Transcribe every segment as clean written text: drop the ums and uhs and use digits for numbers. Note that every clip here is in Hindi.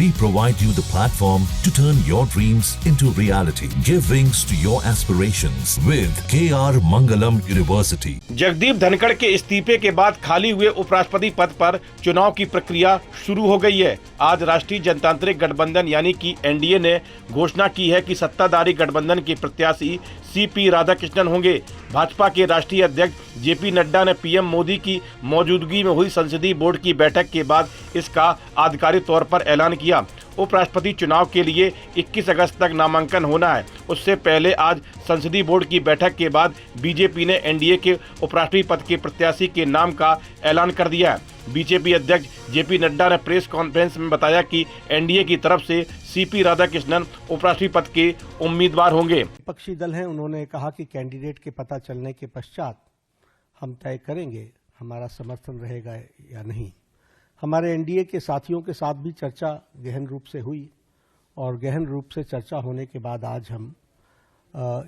We provide you the platform to turn your dreams into reality. Give wings to your aspirations with KR Mangalam University. Jagdeep Dhankhar के इस्तीफे के बाद खाली हुए उपराष्ट्रपति पद पर चुनाव की प्रक्रिया शुरू हो गई है। आज राष्ट्रीय जनतांत्रिक गठबंधन यानी कि एनडीए ने घोषणा की है कि सत्ताधारी गठबंधन के प्रत्याशी सीपी राधाकृष्णन होंगे। भाजपा के राष्ट्रीय अध्यक्ष जेपी नड्डा ने पीएम मोदी की मौजूदगी में हुई संसदीय बोर्ड की बैठक के बाद इसका आधिकारिक तौर पर ऐलान किया। उपराष्ट्रपति चुनाव के लिए 21 अगस्त तक नामांकन होना है। उससे पहले आज संसदीय बोर्ड की बैठक के बाद बीजेपी ने एनडीए के उपराष्ट्रपति पद के प्रत्याशी के नाम का ऐलान कर दिया है। बीजेपी अध्यक्ष जेपी नड्डा ने प्रेस कॉन्फ्रेंस में बताया कि एनडीए की तरफ से सीपी राधाकृष्णन उपराष्ट्रपति पद के उम्मीदवार होंगे। विपक्षी दल हैं, उन्होंने कहा कि कैंडिडेट के पता चलने के पश्चात हम तय करेंगे हमारा समर्थन रहेगा या नहीं। हमारे एनडीए के साथियों के साथ भी चर्चा गहन रूप से हुई और गहन रूप से चर्चा होने के बाद आज हम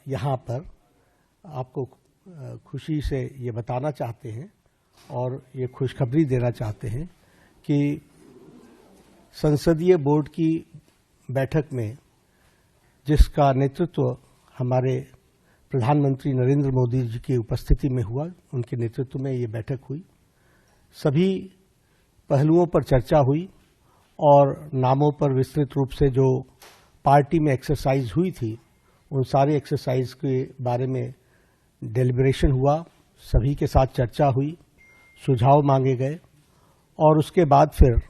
यहाँ पर आपको खुशी से ये बताना चाहते हैं और ये खुशखबरी देना चाहते हैं कि संसदीय बोर्ड की बैठक में जिसका नेतृत्व हमारे प्रधानमंत्री नरेंद्र मोदी जी की उपस्थिति में हुआ, उनके नेतृत्व में ये बैठक हुई। सभी पहलुओं पर चर्चा हुई और नामों पर विस्तृत रूप से जो पार्टी में एक्सरसाइज हुई थी उन सारे एक्सरसाइज के बारे में डेलिब्रेशन हुआ, सभी के साथ चर्चा हुई, सुझाव मांगे गए और उसके बाद फिर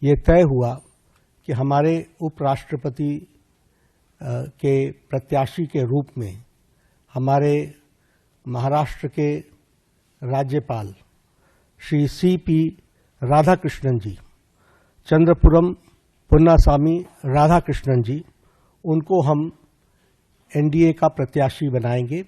ये तय हुआ कि हमारे उपराष्ट्रपति के प्रत्याशी के रूप में हमारे महाराष्ट्र के राज्यपाल श्री सीपी राधाकृष्णन जी, चंद्रपुरम पुन्नासामी राधाकृष्णन जी, उनको हम एनडीए का प्रत्याशी बनाएंगे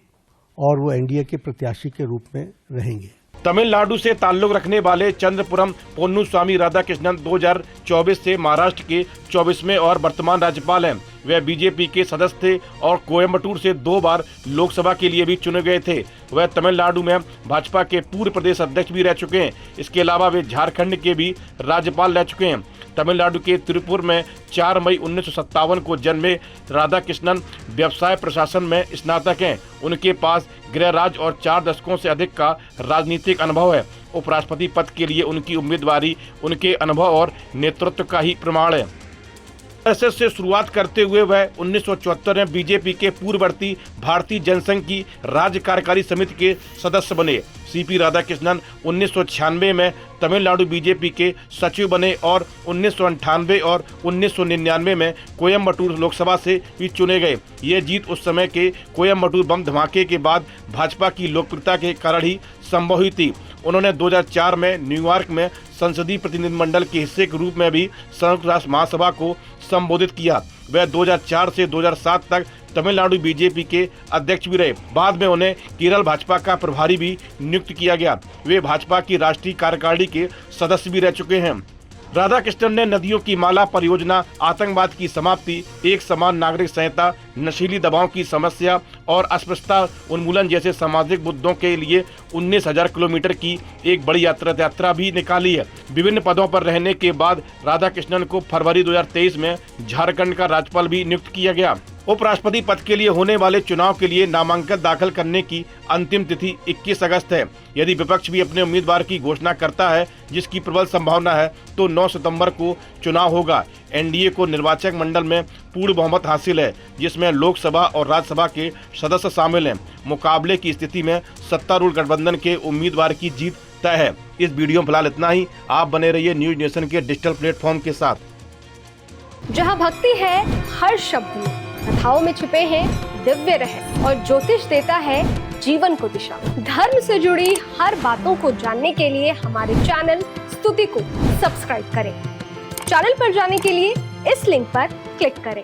और वो एनडीए के प्रत्याशी के रूप में रहेंगे। तमिलनाडु से ताल्लुक रखने वाले चंद्रपुरम पोन्नुस्वामी राधाकृष्णन 2024 से महाराष्ट्र के 24वें और वर्तमान राज्यपाल हैं। वे बीजेपी के सदस्य थे और कोयम्बटूर से 2 बार लोकसभा के लिए भी चुने गए थे। वह तमिलनाडु में भाजपा के पूर्व प्रदेश अध्यक्ष भी रह चुके हैं। इसके अलावा वे झारखंड के भी राज्यपाल रह चुके हैं। तमिलनाडु के तिरुपुर में 4 मई 1957 को जन्मे राधाकृष्णन व्यवसाय प्रशासन में स्नातक हैं। उनके पास गृह राज्य और 4 दशकों से अधिक का राजनीतिक अनुभव है। उपराष्ट्रपति पद के लिए उनकी उम्मीदवारी उनके अनुभव और नेतृत्व का ही प्रमाण है। एसएस से शुरुआत करते हुए वह 1974 में बीजेपी के पूर्ववर्ती भारतीय जनसंघ की राज्य कार्यकारी समिति के सदस्य बने। सीपी राधाकृष्णन 1996 में तमिलनाडु बीजेपी के सचिव बने और 1998 और 1999 में कोयम्बटूर लोकसभा से भी चुने गए। ये जीत उस समय के कोयम्बटूर बम धमाके के बाद भाजपा की लोकप्रियता के कारण ही संभव हुई थी। उन्होंने 2004 में न्यूयॉर्क में संसदीय प्रतिनिधिमंडल के हिस्से के रूप में भी संयुक्त राष्ट्र महासभा को संबोधित किया। वह 2004 से 2007 तक तमिलनाडु बीजेपी के अध्यक्ष भी रहे। बाद में उन्हें केरल भाजपा का प्रभारी भी नियुक्त किया गया। वे भाजपा की राष्ट्रीय कार्यकारिणी के सदस्य भी रह चुके हैं। राधाकृष्णन ने नदियों की माला परियोजना, आतंकवाद की समाप्ति, एक समान नागरिक संहिता, नशीली दवाओं की समस्या और अस्पृश्यता उन्मूलन जैसे सामाजिक मुद्दों के लिए 19,000 किलोमीटर की एक बड़ी यात्रा भी निकाली है। विभिन्न पदों पर रहने के बाद राधाकृष्णन को फरवरी 2023 में झारखंड का राज्यपाल भी नियुक्त किया गया। उपराष्ट्रपति पद के लिए होने वाले चुनाव के लिए नामांकन दाखिल करने की अंतिम तिथि 21 अगस्त है। यदि विपक्ष भी अपने उम्मीदवार की घोषणा करता है, जिसकी प्रबल संभावना है, तो 9 सितंबर को चुनाव होगा। एनडीए को निर्वाचक मंडल में पूर्ण बहुमत हासिल है, जिसमें लोकसभा और राज्यसभा के सदस्य शामिल हैं। मुकाबले की स्थिति में सत्तारूढ़ गठबंधन के उम्मीदवार की जीत तय है। इस वीडियो में फिलहाल इतना ही। आप बने रहिए न्यूज नेशन के डिजिटल प्लेटफॉर्म के साथ। जहां भक्ति है हर शब्द में, कथाओं में छुपे हैं दिव्य रहस्य और ज्योतिष देता है जीवन को दिशा। धर्म से जुड़ी हर बातों को जानने के लिए हमारे चैनल स्तुति को सब्सक्राइब करें। चैनल पर जाने के लिए इस लिंक पर क्लिक करें।